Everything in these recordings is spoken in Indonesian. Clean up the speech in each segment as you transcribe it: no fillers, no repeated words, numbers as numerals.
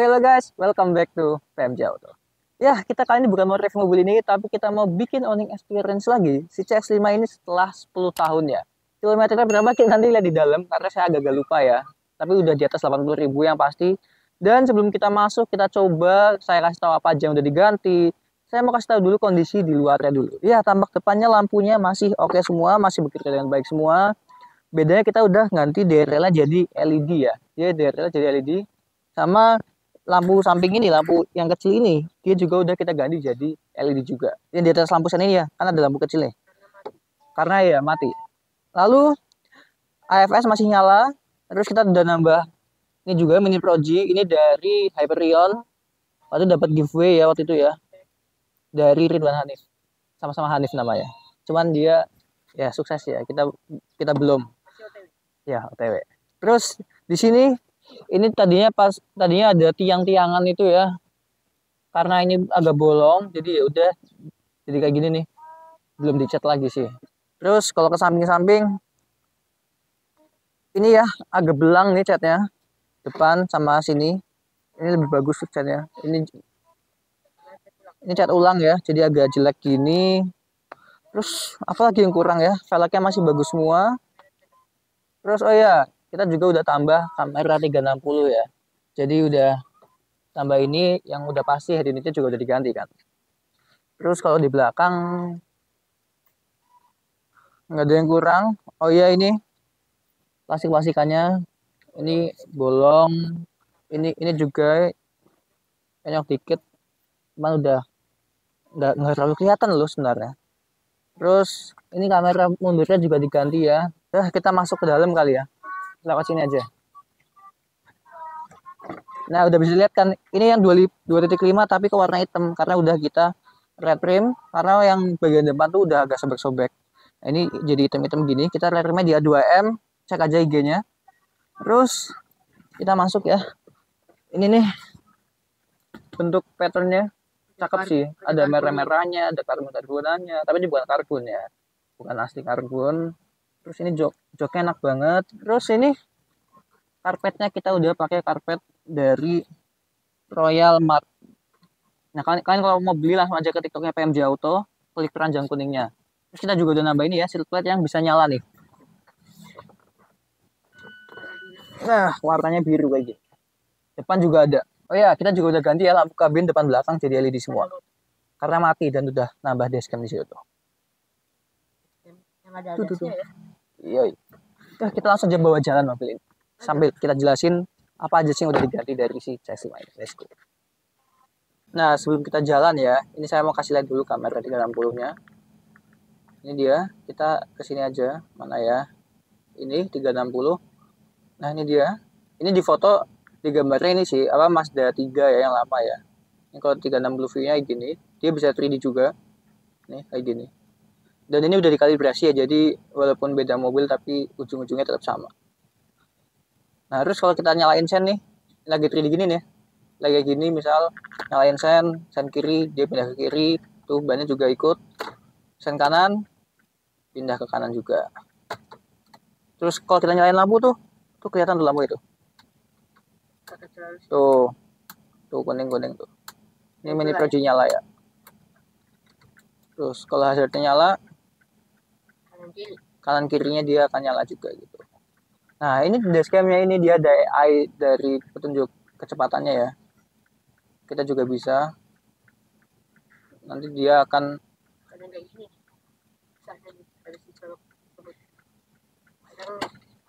Oke lo guys, welcome back to PMJ Auto. Ya, kita kali ini bukan mau review mobil ini, tapi kita mau bikin owning experience lagi. Si CX-5 ini setelah 10 tahun ya. Kilometernya berapa kita nanti lihat di dalam, karena saya agak lupa ya. Tapi udah di atas 80.000 yang pasti. Dan sebelum kita masuk, kita coba saya kasih tahu apa aja yang udah diganti. Saya mau kasih tahu dulu kondisi di luarnya dulu. Ya, tampak depannya lampunya masih oke semua, masih bekerja dengan baik semua. Bedanya kita udah ganti DRL-nya jadi LED ya. Dia DRL jadi LED. Sama lampu samping ini, lampu yang kecil ini, dia juga udah kita ganti jadi LED juga. Yang di atas lampu sana ini ya, kan ada lampu kecil nih. Karena ya mati. Lalu AFS masih nyala. Terus kita udah nambah ini juga Mini Proji, ini dari Hyperion. Waktu dapat giveaway ya waktu itu ya. Dari Ridwan Hanif. Sama-sama Hanif namanya. Cuman dia ya sukses ya. Kita belum. Ya, OTW. Terus di sini ini tadinya ada tiang-tiangan itu ya. Karena ini agak bolong, jadi ya udah jadi kayak gini nih. Belum dicat lagi sih. Terus kalau ke samping-samping ini ya agak belang nih catnya. Depan sama sini. Ini lebih bagus catnya. Ini cat ulang ya, jadi agak jelek gini. Terus apalagi yang kurang ya? Velgnya masih bagus semua. Terus oh ya, kita juga udah tambah kamera 360 ya. Jadi udah tambah ini yang udah pasti head unitnya juga udah diganti kan. Terus kalau di belakang nggak ada yang kurang. Oh iya ini plastik-plastikannya ini bolong. Ini juga penyok dikit. Cuman udah nggak terlalu kelihatan loh sebenarnya. Terus ini kamera mundurnya juga diganti ya. Nah, kita masuk ke dalam kali ya. Lewat sini aja. Nah, udah bisa lihat kan, ini yang 2.5 tapi ke warna hitam karena udah kita red rim, karena yang bagian depan tuh udah agak sobek-sobek. Nah, ini jadi hitam-hitam gini, kita red rimnya di A2M, cek aja IG-nya. Terus kita masuk ya. Ini nih bentuk patternnya cakep sih. Ada merah-merahnya, ada karbon-karbonannya, tapi ini bukan karbon ya. Bukan asli karbon. Terus ini joknya enak banget. Terus ini karpetnya kita udah pakai karpet dari Royal Mart. Nah kalian kalau mau beli langsung aja ke TikToknya PMJ Auto, klik keranjang kuningnya. Terus kita juga udah nambah ini ya, seat plate yang bisa nyala nih. Nah warnanya biru kayak gitu. Depan juga ada. Oh ya kita juga udah ganti ya lampu kabin depan belakang jadi LED semua. Karena mati dan udah nambah dashcam di situ. Yang ada dashnya ya. Iya. Nah, kita langsung aja bawa jalan mobil ini. Sambil kita jelasin apa aja sih yang udah diganti dari si CX-5 ini. Let's go. Nah, sebelum kita jalan ya, ini saya mau kasih lihat dulu kamera 360-nya. Ini dia, kita kesini aja. Mana ya? Ini 360. Nah, ini dia. Ini di foto, di gambarnya ini sih, apa Mazda 3 ya, yang lama ya. Ini kalau 360 view-nya gini, dia bisa 3D juga. Nih, kayak gini. Dan ini udah dikalibrasi ya, jadi walaupun beda mobil tapi ujung-ujungnya tetap sama. Nah, terus kalau kita nyalain sen nih, lagi 3D gini nih, lagi gini misal nyalain sen kiri, dia pindah ke kiri, tuh bannya juga ikut. Sen kanan, pindah ke kanan juga. Terus kalau kita nyalain lampu tuh kelihatan tuh lampu itu. Tuh kuning-kuning tuh. Ini Mini Proji nyala ya. Terus kalau hazardnya nyala, kanan kirinya dia akan nyala juga gitu. Nah ini dashcamnya ini dia ada AI dari petunjuk kecepatannya ya. Kita juga bisa. Nanti dia akan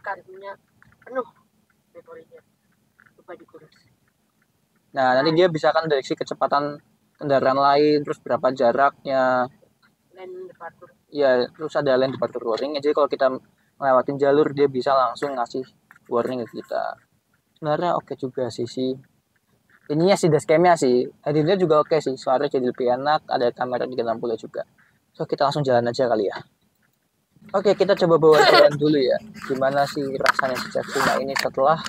karbunya penuh memorinya, lupa dikurus. Nah nanti dia bisa akan deteksi kecepatan kendaraan lain, terus berapa jaraknya. Lane departure. Ya terus ada lane departure warning. Jadi kalau kita ngelewatin jalur dia bisa langsung ngasih warning ke kita. Sebenarnya oke juga sih ininya sih dashcamnya sih. Hadirnya juga oke sih. Suaranya jadi lebih enak. Ada kamera 360 juga. So kita langsung jalan aja kali ya. Oke kita coba bawa jalan dulu ya. Gimana sih rasanya si CX-5 ini setelah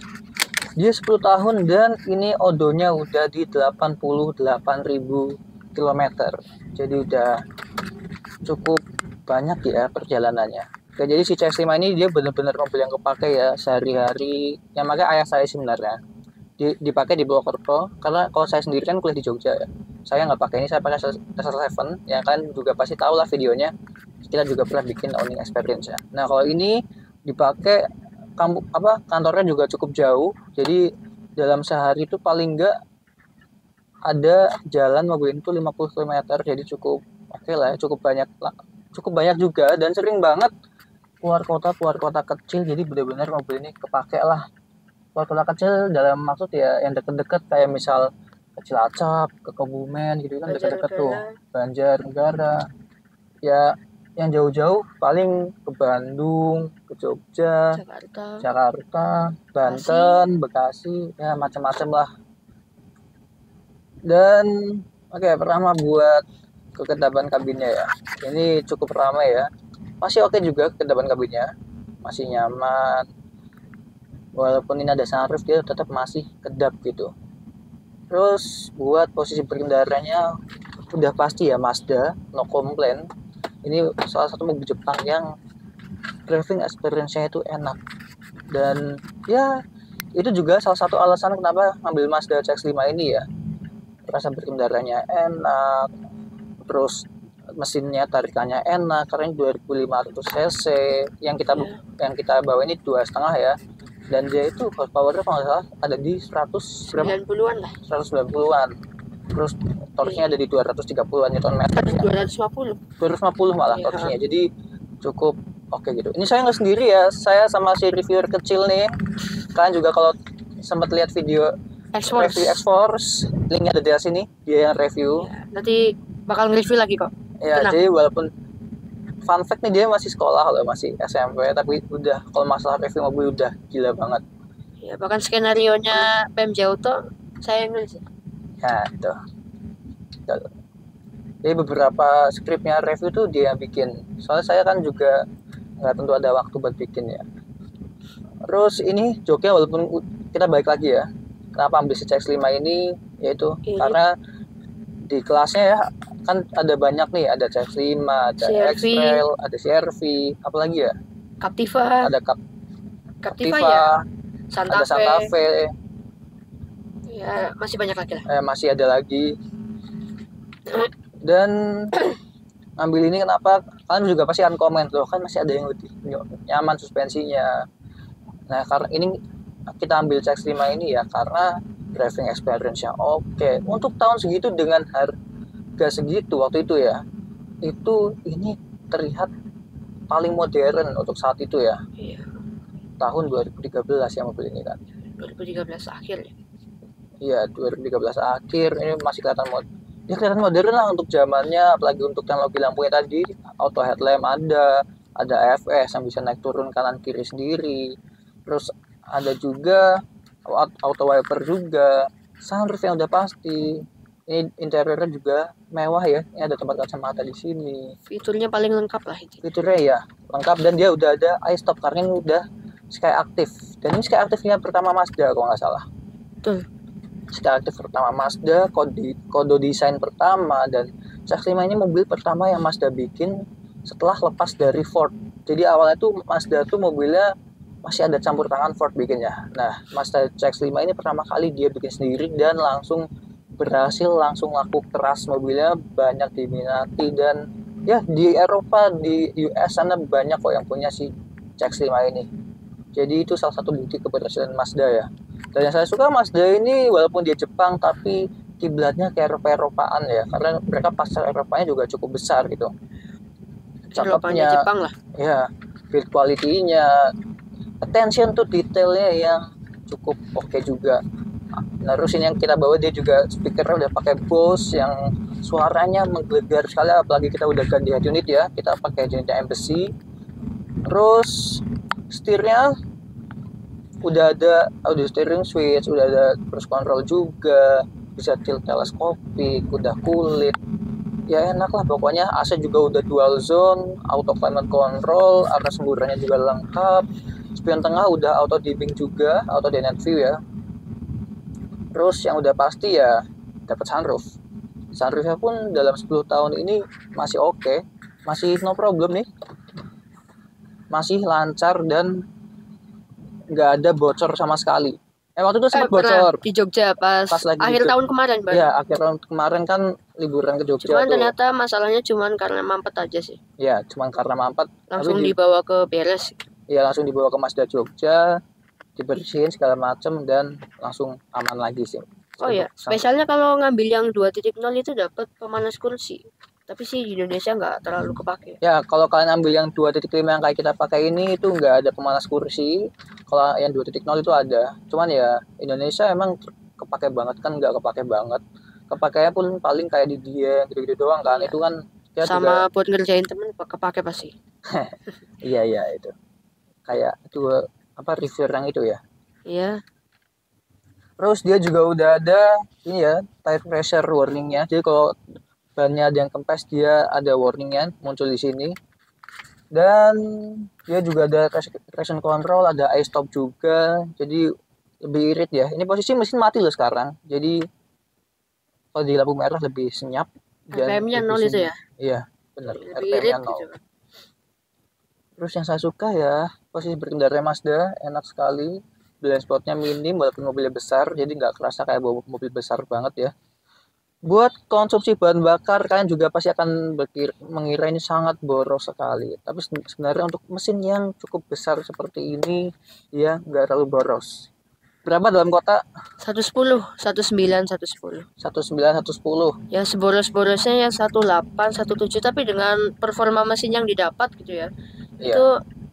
dia 10 tahun dan ini odonya udah di 88.000 km. Jadi udah cukup banyak ya perjalanannya. Oke, jadi si CX-5 ini dia benar-benar mobil yang kepake ya sehari-hari. Yang pakai ayah saya sebenarnya. dipakai di Purwokerto, karena kalau saya sendiri kan kuliah di Jogja ya. Saya nggak pakai ini, saya pakai Razer 7 ya kan, juga pasti tahu lah videonya. Kita juga pernah bikin owning experience ya. Nah kalau ini dipakai kantornya juga cukup jauh, jadi dalam sehari itu paling nggak ada jalan mobil itu 50 km, jadi cukup oke lah ya, cukup banyak juga, dan sering banget keluar kota kecil, jadi benar-benar mobil ini kepake lah keluar kota kecil, dalam maksud ya yang deket-deket kayak misal ke Cilacap, ke Kebumen gitu kan, deket-deket tuh, Banjarnegara ya. Yang jauh-jauh paling ke Bandung, ke Jogja, Jakarta, Banten, Bekasi, ya macam-macam lah. Dan oke, pertama buat kekedapan kabinnya ya, ini cukup ramai ya, masih oke juga kekedapan kabinnya, masih nyaman, walaupun ini ada sunroof dia tetap masih kedap gitu. Terus buat posisi berkendaranya udah pasti ya Mazda, no complaint. Ini salah satu mobil Jepang yang driving experience-nya itu enak, dan ya itu juga salah satu alasan kenapa ngambil Mazda CX-5 ini ya. Rasa berkendaranya enak, terus mesinnya tarikannya enak karena ini 2500 cc, yang kita bawa ini 2,5 ya, dan dia itu horsepower-nya kalau nggak salah ada di 90-an lah, 190-an, terus torque-nya ada di 230-an Nm, 250 malah torque-nya, jadi cukup oke gitu. Ini saya nggak sendiri ya, saya sama si reviewer kecil nih. Kalian juga kalau sempat lihat video review X-Force, linknya ada di sini, dia yang review. Ya, nanti bakal nge-review lagi kok. Ya, jadi walaupun fun fact nih, dia masih sekolah loh, masih SMP, tapi udah kalau masalah review mobil udah gila banget. Ya, bahkan skenario-nya PMJ Auto saya yang nulis. Ya, tuh. Jadi beberapa skripnya review tuh dia yang bikin. Soalnya saya kan juga nggak tentu ada waktu buat bikin ya. Terus ini joknya, walaupun kita balik lagi ya, kenapa ambil si CX-5 ini, yaitu karena di kelasnya ya kan ada banyak nih, ada CX-5, ada X-Trail, ada CR-V, apalagi ya? Captiva. Ada Captiva ya. Ada Santa Fe. Ya, masih banyak lagi lah. Masih ada lagi. Dan ambil ini kenapa? Kalian juga pasti akan komen loh, kan masih ada yang lebih nyaman suspensinya. Nah, karena ini kita ambil CX-5 ini ya karena driving experience-nya oke. Untuk tahun segitu dengan harga segitu waktu itu ya, itu ini terlihat paling modern untuk saat itu ya. Iya. Tahun 2013 ya mobil ini kan. 2013 akhir ya. Iya, 2013 akhir, ini masih kelihatan kelihatan modern lah untuk zamannya, apalagi untuk teknologi lampunya tadi, auto headlamp ada AFS yang bisa naik turun kanan kiri sendiri. Terus ada juga auto wiper juga, sunroof yang udah pasti. Ini interiornya juga mewah ya. Ini ada tempat kacamata di sini. Fiturnya paling lengkap lah itu. Fiturnya ya lengkap, dan dia udah ada iStop karena ini udah Sky Active. Dan ini Sky Active-nya pertama Mazda kalau nggak salah. Betul. Sky Active pertama Mazda, kode desain pertama, dan CX-5 ini mobil pertama yang Mazda bikin setelah lepas dari Ford. Jadi awalnya tuh Mazda tuh mobilnya masih ada campur tangan Ford bikinnya. Nah, Mazda CX-5 ini pertama kali dia bikin sendiri dan langsung berhasil, langsung laku keras, mobilnya banyak diminati, dan ya di Eropa, di US sana banyak kok yang punya si CX-5 ini. Jadi itu salah satu bukti keberhasilan Mazda ya. Dan yang saya suka Mazda ini, walaupun dia Jepang tapi kiblatnya ke Eropa-Eropaan ya, karena mereka pasar Eropanya juga cukup besar gitu. Cakepnya Jepang lah. Ya, build quality-nya, attention to detailnya yang cukup oke juga. Nah, terus ini yang kita bawa, dia juga speakernya udah pakai Bose yang suaranya menggelegar sekali, apalagi kita udah ganti head unit ya, kita pakai unitnya Embassy. Terus setirnya udah ada audio steering switch, udah ada cruise control juga, bisa tilt teleskopik, udah kulit. Ya enak lah pokoknya. AC juga udah dual zone, auto climate control, arah semburannya juga lengkap. Spion tengah udah auto dimming juga, auto dynamic view ya. Terus yang udah pasti ya dapat sunroof. Sunroofnya pun dalam 10 tahun ini masih oke, masih no problem nih. Masih lancar dan nggak ada bocor sama sekali. Waktu itu sempat Pernah bocor di Jogja pas pas lagi akhir tahun kemarin baru. ya akhir tahun kemarin kan liburan ke Jogja Cuman tuh. ternyata masalahnya cuman karena mampet aja sih. Ya, cuman karena mampet Langsung dibawa ke beres. ya langsung dibawa ke Mazda Jogja, dibersihin segala macem dan langsung aman lagi sih. Oh ya, spesialnya kalau ngambil yang 2.0 itu dapat pemanas kursi. Tapi sih di Indonesia nggak terlalu kepake. Ya, kalau kalian ambil yang 2.5 yang kayak kita pakai ini itu nggak ada pemanas kursi. Kalau yang 2.0 itu ada. Cuman ya Indonesia emang kepake banget kan, nggak kepake banget. Kepakainya pun paling kayak di dia gitu-gitu doang kan. Iya. Itu kan ya Sama juga buat ngerjain temen kepake pasti. iya itu. Kayak itu apa review yang itu ya. Iya. Terus dia juga udah ada ini ya, tire pressure warningnya. Jadi kalau bannya ada yang kempes dia ada warningnya muncul di sini. Dan dia juga ada traction control, ada eye stop juga. Jadi lebih irit ya. Ini posisi mesin mati loh sekarang. Jadi kalau di lampu merah lebih senyap. RPM-nya 0 itu ya? Iya, benar. Lebih irit RPM-nya 0. gitu. Terus yang saya suka ya, posisi berkendara Mazda enak sekali. Blind spotnya minim walaupun mobilnya besar, jadi nggak kerasa kayak bawa mobil besar banget ya. Buat konsumsi bahan bakar kalian juga pasti akan mengira ini sangat boros sekali. Tapi sebenarnya untuk mesin yang cukup besar seperti ini, ya nggak terlalu boros. Berapa dalam kota? 110, 19, 110. 19, 110. Ya seboros-borosnya yang 18, 17, tapi dengan performa mesin yang didapat gitu ya. Iya. Itu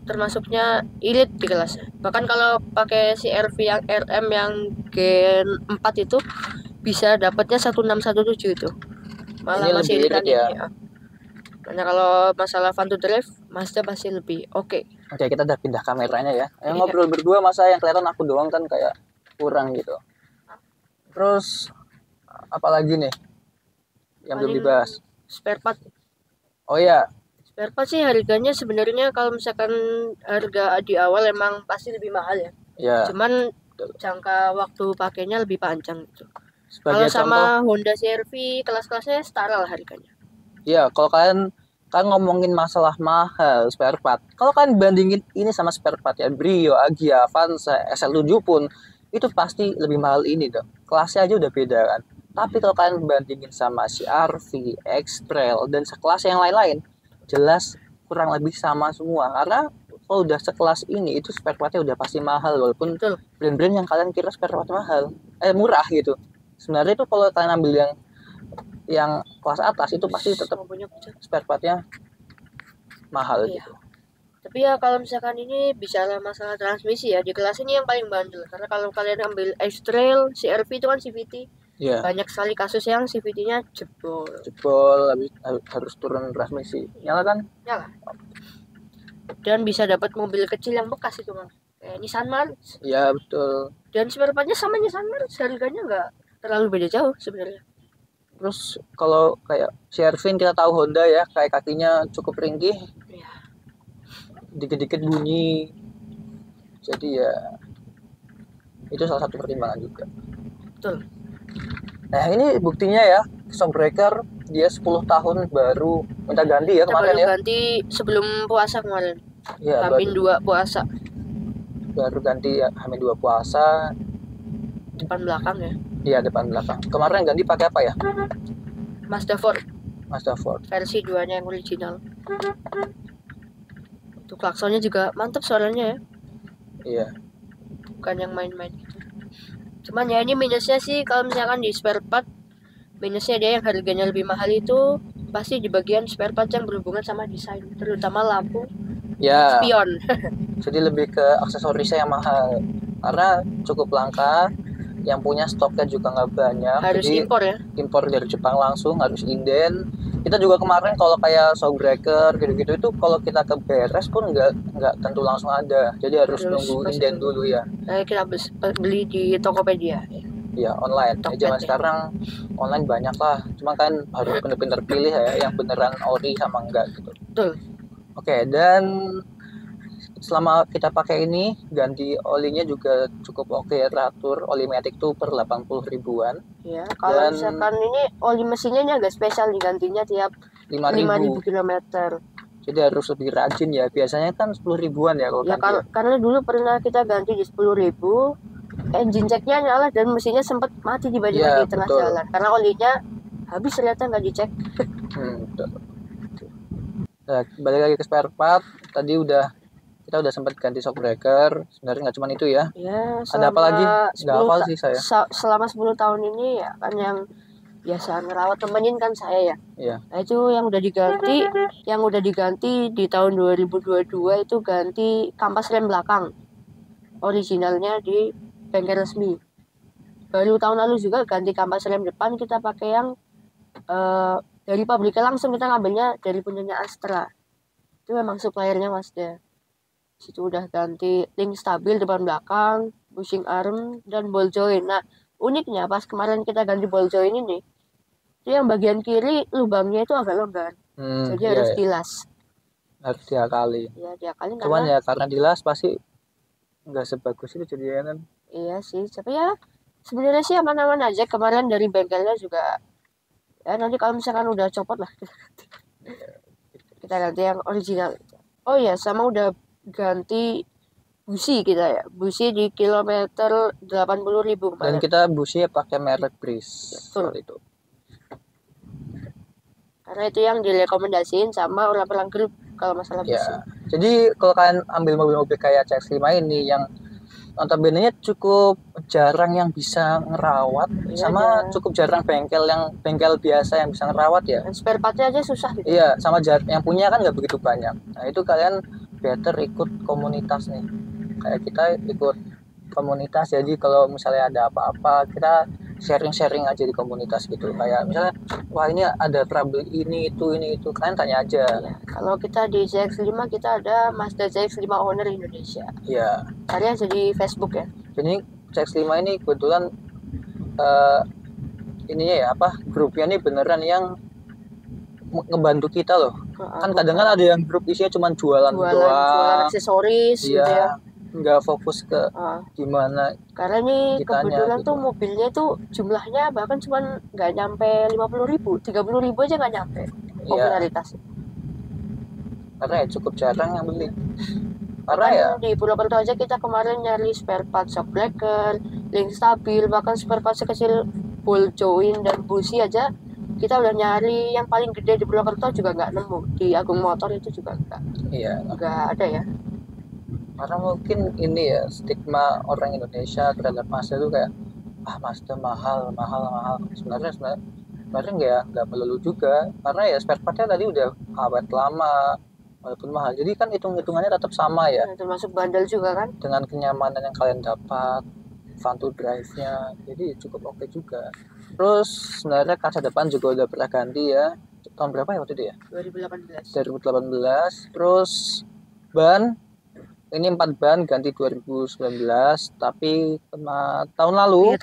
termasuknya irit di kelasnya. Bahkan kalau pakai si RV yang RM yang Gen 4 itu bisa dapatnya 1617 itu. Malah Ini masih lebih iritan irit ya. ini ya. Karena kalau masalah fun to drive, Mazda pasti lebih oke. Oke, kita udah pindah kameranya ya. Yang Iya. ngobrol berdua masa yang kelihatan aku doang kan kayak kurang gitu. Terus apalagi nih yang belum Paling dibahas? spare part. Oh ya, Spare part sih harganya sebenarnya kalau misalkan harga di awal emang pasti lebih mahal ya. ya. Cuman jangka waktu pakainya lebih panjang gitu. Kalau Sebagai sama contoh, Honda CR-V kelas-kelasnya setara lah harganya. ya kalau kalian kan ngomongin masalah mahal spare part. Kalau kalian bandingin ini sama spare part ya Brio, Agya, Avanza, SL7 pun itu pasti lebih mahal ini dong. Kelasnya aja udah beda kan. Tapi kalau kalian bandingin sama CR-V, X-Trail dan sekelas yang lain-lain, jelas kurang lebih sama semua. Karena kalau udah sekelas ini itu spare partnya udah pasti mahal walaupun Betul. brand-brand yang kalian kira spare part mahal, murah gitu. Sebenarnya itu kalau kalian ambil yang kelas atas itu pasti tetap spare partnya mahal Iya. gitu. Tapi ya kalau misalkan ini bicara masalah transmisi ya di kelas ini yang paling bandel. Karena kalau kalian ambil X-Trail, CR-V itu kan CVT. Iya. Banyak sekali kasus yang CVT-nya jebol. Harus turun transmisi. Nyala kan? Nyala. Dan bisa dapat mobil kecil yang bekas itu kan. Kayak Nissan March. Iya betul. Dan spare partnya sama Nissan March, harganya nggak terlalu beda jauh sebenarnya. Terus kalau kayak CR-V kita tahu Honda ya, kayak kakinya cukup ringkih. Iya. Dikit-dikit bunyi. Jadi ya itu salah satu pertimbangan juga. Betul. Nah ini buktinya ya, shockbreaker dia 10 tahun baru minta ganti ya kemarin baru ya. Ganti sebelum puasa kemarin. Ya, Hamin 2 puasa. Baru ganti ya, Hamin 2 puasa. Depan belakang ya. Iya depan belakang. Kemarin ganti pakai apa ya? Mazda Ford. Mazda Ford. Versi 2-nya yang original. Untuk klaksonnya juga mantap suaranya ya. Iya. Bukan yang main-main gitu. Cuman ya ini minusnya sih kalau misalkan di spare part, minusnya dia yang harganya lebih mahal itu pasti di bagian spare part yang berhubungan sama desain, terutama lampu, ya, spion. Jadi lebih ke aksesorisnya yang mahal karena cukup langka, yang punya stoknya juga nggak banyak. Harus jadi impor ya. Impor dari Jepang langsung, harus inden. Kita juga kemarin kalau kayak shockbreaker gitu-gitu itu kalau kita ke beres pun nggak tentu langsung ada. Jadi harus nunggu inden dulu ya. Kita beli di Tokopedia. Ya online. Zaman sekarang online banyak lah. Cuma kan harus benar-benar pilih ya yang beneran ori sama enggak gitu. Betul. Oke, dan selama kita pakai ini ganti olinya juga cukup oke ya, teratur. Oli matic tuh per 80 ribuan. Ya, kalau misalkan ini oli mesinnya ini agak spesial digantinya tiap 5.000 km. Jadi harus lebih rajin ya. Biasanya kan 10 ribuan ya kalau ya, karena dulu pernah kita ganti di 10.000. engine checknya nyala dan mesinnya sempat mati tiba-tiba Iya, di tengah betul. jalan karena olinya habis, ternyata nggak dicek. Betul. Nah, balik lagi ke spare part. Tadi kita udah sempat ganti shock breaker. Sebenarnya nggak cuma itu ya. Ya, Ada apa lagi? Nggak 10 hafal sih saya. selama 10 tahun ini ya kan yang biasa ngerawat temenin kan saya ya. Iya. Nah, itu yang udah diganti di tahun 2022 itu ganti kampas rem belakang. Originalnya di bengkel resmi. Baru tahun lalu juga ganti kampas rem depan, kita pakai yang dari pabriknya langsung, kita ngambilnya dari punyanya Astra. Itu memang suppliernya Mazda. Situ udah ganti link stabil depan belakang, bushing arm, dan ball joint. Nah, uniknya pas kemarin kita ganti ball joint ini, itu yang bagian kiri lubangnya itu agak longgar. Jadi Iya, harus iya. dilas. Harus diakali. Ya, diakalin Cuman karena ya karena dilas pasti nggak sebagus itu jadinya kan. iya sih, tapi ya sebenarnya sih aman-aman aja. Kemarin dari bengkelnya juga ya, nanti kalau misalkan udah copot lah kita ganti yang original. Oh iya, sama udah ganti busi kita ya. Busi di kilometer 80.000 Dan kemarin. kita businya pakai merek Breeze. Betul. Soal itu. Karena itu yang direkomendasiin sama orang-orang grup kalau masalah busi. Ya. Jadi kalau kalian ambil mobil-mobil kayak CX-5 ini yang notabene-nya cukup jarang yang bisa ngerawat, Iya, sama jarang. cukup jarang bengkel biasa yang bisa ngerawat ya. Dan spare partnya aja susah gitu. Iya, sama yang punya kan nggak begitu banyak. Nah itu kalian better ikut komunitas nih. Kayak kita ikut komunitas, jadi kalau misalnya ada apa-apa kita sharing aja di komunitas gitu. Kayak misalnya, wah ini ada trouble ini itu kalian tanya aja. Ya, kalau kita di CX-5 kita ada Mazda CX-5 Owner Indonesia. Iya. Cari aja di Facebook ya. Jadi CX-5 ini kebetulan ininya ya grupnya ini beneran yang ngebantu kita loh. Kan kadang kan ada yang grup isinya cuma jualan jualan aksesoris gitu ya. Nggak fokus ke gimana. Karena ini kebetulan gitu. tuh mobilnya tuh jumlahnya bahkan cuma nggak nyampe 50.000, 30.000 aja nggak nyampe popularitas. Karena ya cukup jarang yang beli. Karena ya di Purwokerto aja kita kemarin nyari spare part shock breaker, link stabil, bahkan spare part sekecil ball joint dan busi aja kita udah nyari yang paling gede di Purwokerto juga nggak nemu. Di Agung Motor itu juga nggak ada ya. Karena mungkin ini ya stigma orang Indonesia terhadap Mazda itu kayak Mazda mahal. Sebenarnya nggak melulu juga, karena ya spare partnya tadi udah awet lama walaupun mahal. Jadi kan hitungannya tetap sama ya. Termasuk bandel juga kan. Dengan kenyamanan yang kalian dapat, fun to drive-nya, jadi cukup oke juga. Terus sebenarnya kaca depan juga udah pernah ganti ya. Tahun berapa ya waktu itu ya? 2018. Terus ban ini 4 ban ganti 2019, tapi tahun lalu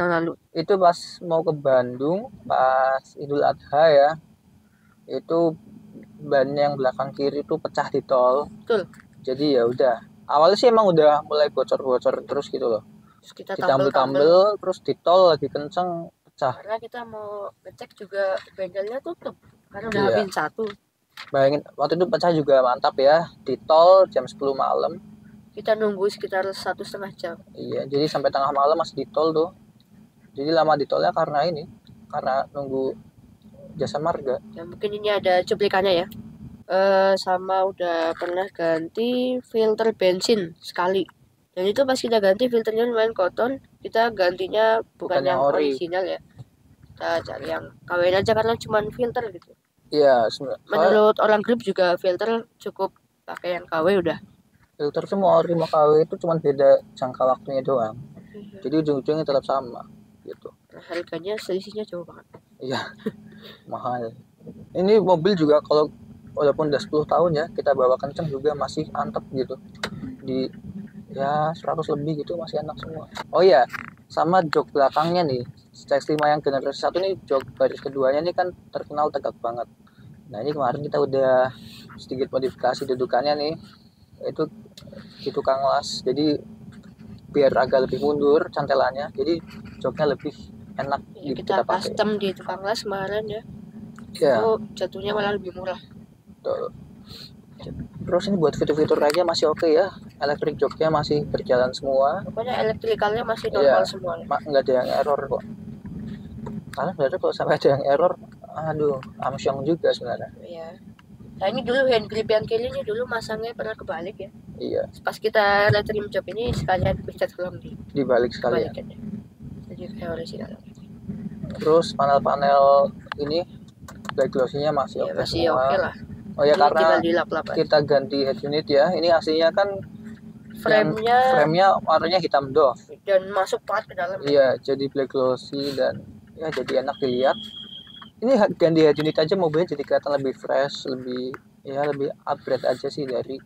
itu pas mau ke Bandung pas Idul Adha ya, itu ban yang belakang kiri itu pecah di tol. Betul. Jadi ya udah, awalnya sih emang udah mulai bocor terus gitu loh. Kita tambel terus di tol lagi kenceng pecah. Karena kita mau ngecek juga bengkelnya tutup karena udah habis satu. Bayangin waktu itu pecah juga mantap ya, di tol jam 10 malam. Kita nunggu sekitar 1,5 jam. Iya, jadi sampai tengah malam masih di tol tuh. Jadi lama di tolnya karena nunggu jasa marga. Ya mungkin ini ada cuplikannya ya. Sama udah pernah ganti filter bensin sekali. Dan itu pas kita ganti filternya lumayan kotor, kita gantinya bukan yang original ya. Kita cari yang KW aja karena cuma filter gitu. Iya, menurut orang grup juga filter cukup pakai yang KW udah. Filter semua ori sama KW itu cuma beda jangka waktunya doang. Jadi ujung-ujungnya tetap sama gitu. Harganya selisihnya jauh banget. Iya. Mahal. Ini mobil juga kalau walaupun udah 10 tahun ya, kita bawa kenceng juga masih antep gitu. Di 100 lebih gitu masih enak semua. Oh iya, sama jok belakangnya nih. CX-5 yang generasi 1 nih, jok baris keduanya nih kan terkenal tegak banget. Nah, ini kemarin kita udah sedikit modifikasi dudukannya nih. Itu di tukang las, jadi biar agak lebih mundur cantelannya, jadi joknya lebih enak ya, kita custom di tukang las kemarin ya. Itu jatuhnya malah lebih murah. Tuh. Terus ini buat fitur-fitur aja masih oke ya. Electric joknya masih berjalan semua. Pokoknya elektrikalnya masih normal Iya, semua. nggak ada yang error kok. Karena sebenarnya kalau sampai ada yang error, aduh, amsyong juga sebenarnya. Iya. Nah ini dulu hand grip yang kiri ini dulu masangnya pernah kebalik ya. Iya, Pas kita retrim job ini sekalian kita tolong dibalik sekali ya. dibalikin ya. Jadi kayak original. Terus panel-panel ini back glossy-nya masih Ya, oke masih semua. oke lah. Oh ya, Ini karena tinggal dilap-lap aja. kita ganti head unit ya. Ini aslinya kan Frame-nya warnanya hitam doff. dan masuk banget ke dalam. Iya, jadi black glossy dan ya jadi enak dilihat. Ini ganti head unit aja mobilnya jadi kelihatan lebih fresh, lebih upgrade aja sih dari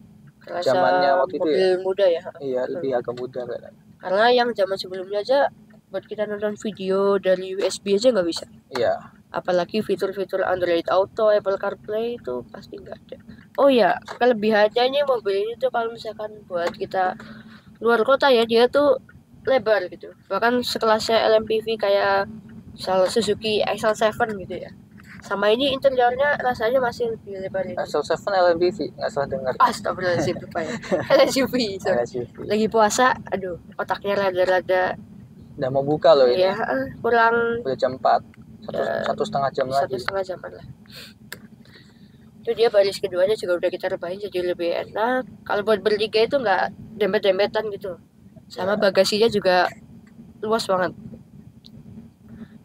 Kerasa zamannya waktu itu mobil ya. muda ya. Iya, lebih agak muda kan. Karena yang zaman sebelumnya aja buat kita nonton video dari USB aja nggak bisa. Iya, Apalagi fitur-fitur Android Auto, Apple CarPlay itu pasti nggak ada. Oh ya, kelebihannya ini mobil ini tuh kalau misalkan buat kita luar kota ya, dia tuh lebar gitu. Bahkan sekelasnya LMPV kayak misal Suzuki XL7 gitu ya. Sama ini interiornya rasanya masih lebih lebar ini. XL7 LMPV, nggak salah dengar. Astagfirullahaladzim, lupa ya. SUV, sorry. SUV. Lagi puasa, aduh, otaknya rada-rada Udah mau buka loh ini. ya kurang Udah jam 4. Satu setengah jam lagi. 1,5 jam lah. Itu dia baris keduanya juga udah kita rebahin jadi lebih enak. Kalau buat bertiga itu nggak dempet-dempetan gitu. Sama bagasinya juga luas banget.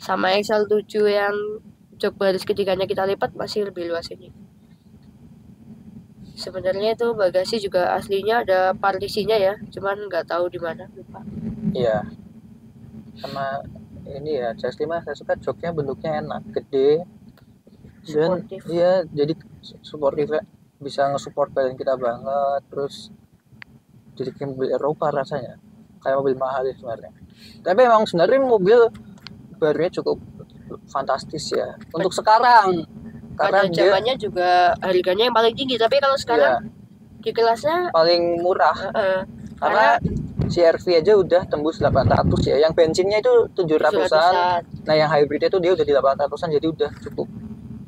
Sama XL7 yang jok baris ketiganya kita lipat masih lebih luas ini. Sebenarnya itu bagasi juga aslinya ada partisinya ya, cuman nggak tahu di mana, lupa. Iya. Sama ini ya, CS5 saya suka joknya bentuknya enak, gede. Dan Sportif. iya, jadi supportif ya. Bisa nge-support badan kita banget, terus jadi kayak mobil Eropa rasanya. Kayak mobil mahal ya sebenarnya. Tapi emang sebenarnya mobil barunya cukup fantastis ya untuk sekarang. Karena Pada zamannya juga harganya yang paling tinggi, tapi kalau sekarang di kelasnya paling murah. Karena CR-V aja udah tembus 800 ya. Yang bensinnya itu 700-an. Nah, yang hybridnya itu dia udah di 800-an, jadi udah cukup.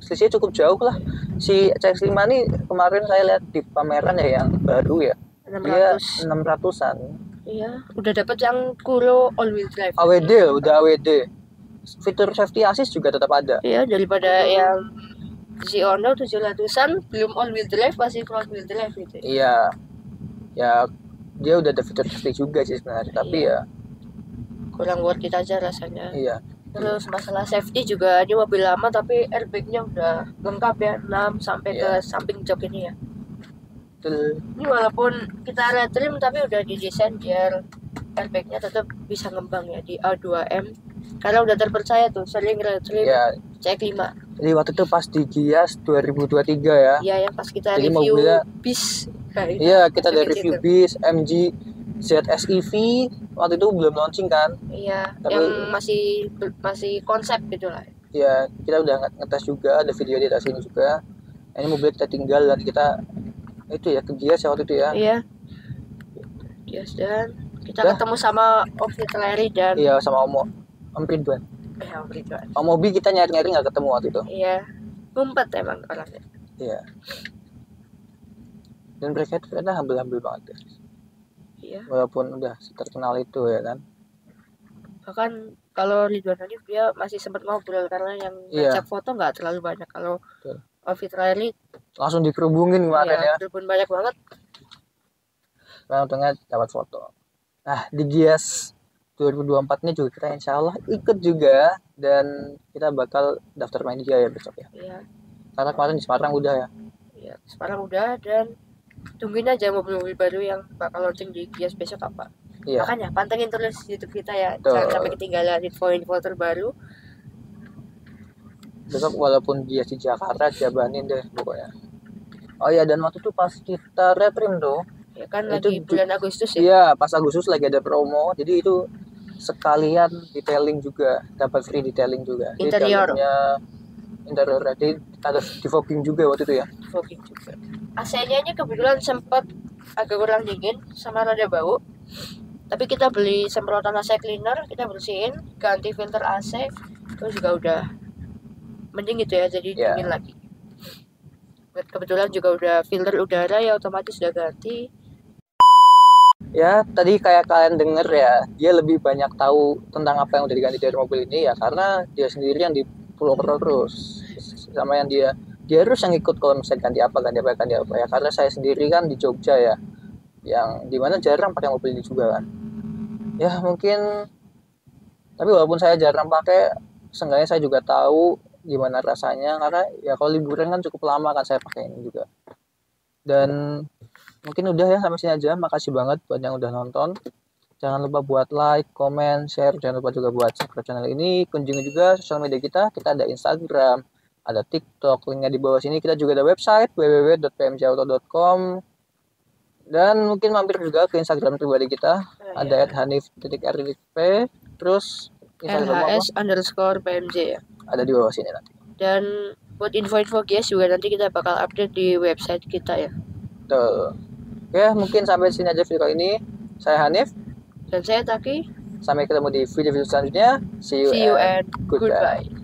Selisihnya cukup jauh lah. Si CX-5 nih kemarin saya lihat di pameran ya yang baru ya. 600. Dia 600-an. Iya, udah dapat yang Kuro all wheel drive. AWD, udah AWD. Fitur safety assist juga tetap ada. Iya, daripada yang Xiono 700-an belum all wheel drive masih front wheel drive gitu. Iya. Ya dia udah ada fitur safety juga sih sebenarnya, tapi ya kurang worth it aja rasanya. Iya. Terus masalah safety juga ini mobil lama tapi airbagnya udah lengkap ya, 6 sampai ke samping jok ini ya. Betul. Ini walaupun kita retrim tapi udah didesain biar airbagnya tetap bisa ngembang ya di A2M. Karena udah terpercaya tuh sering retrim CX-5. Jadi waktu itu pas di Gias 2023 ya. Iya, yang pas kita jadi review mobilnya, bis. Iya, kita ada review bis MG ZSEV waktu itu belum launching kan. Iya, tapi, yang masih konsep gitu lah. Iya, kita udah ngetes juga, ada video di atas ini juga. Ini mobil kita tinggal dan kita itu ya ke Gias ya waktu itu ya. Iya. Gias dan kita ketemu sama Om Fitleri dan iya sama Om Ridwan. Om Ridwan. Om Mobi kita nyari-nyari nggak ketemu waktu itu. Iya, ngumpet emang orangnya. Iya. Dan mereka itu ternyata humble banget ya. Iya. Walaupun udah terkenal itu ya kan. Bahkan kalau Ridwan Hanif dia masih sempat ngobrol karena yang ngajak foto nggak terlalu banyak. Kalau Om Fitleri langsung dikerubungin kemarin ya. Walaupun banyak banget. Karena untungnya dapat foto. Nah di Gias 2024 ini juga kita insya Allah ikut juga dan kita bakal daftar main dia ya besok ya. Iya. Karena kemarin di Semarang udah ya. Iya, Semarang udah dan tungguin aja mobil-mobil baru yang bakal launching di Gias besok apa. Iya. Makanya pantengin terus YouTube kita ya, jangan sampai ketinggalan info-info terbaru. Besok walaupun Gias di Jakarta jabanin deh pokoknya. Oh ya, dan waktu itu pas kita retrim tuh ya kan lagi bulan Agustus ya. Iya, pas Agustus lagi ada promo. Jadi itu sekalian detailing juga, dapat free detailing juga. Interiornya jadi ada defogging juga waktu itu ya. Defogging juga. AC-nya ini kebetulan sempat agak kurang dingin sama rada bau. Tapi kita beli semprotan AC cleaner, kita bersihin, ganti filter AC, terus juga udah mending gitu ya, jadi dingin lagi. Kebetulan juga udah filter udara ya otomatis udah ganti. Ya, tadi kayak kalian denger ya, dia lebih banyak tahu tentang apa yang udah diganti dari mobil ini ya karena dia sendiri yang di Purwokerto terus sama yang dia harus yang ikut kalau misalnya ganti apa ya karena saya sendiri kan di Jogja ya, yang dimana jarang pakai mobil ini juga kan. Ya mungkin, tapi walaupun saya jarang pakai, seenggaknya saya juga tahu gimana rasanya karena ya kalau liburan kan cukup lama kan saya pakai ini juga. Dan mungkin udah ya sampai sini aja. Makasih banget buat yang udah nonton. Jangan lupa buat like, comment, share. Jangan lupa juga buat subscribe channel ini. Kunjungi juga sosial media kita. Kita ada Instagram, ada TikTok. Linknya di bawah sini. Kita juga ada website www.pmjauto.com. Dan mungkin mampir juga ke Instagram pribadi kita. Ada @hanif.r.p. Terus Instagram apa? LHS_PMJ ya. Ada di bawah sini nanti. Dan buat info-info guys juga nanti kita bakal update di website kita ya. Tuh. Oke, mungkin sampai sini aja video kali ini. Saya Hanif. Dan saya Taki. Sampai ketemu di video-video selanjutnya. See you and goodbye.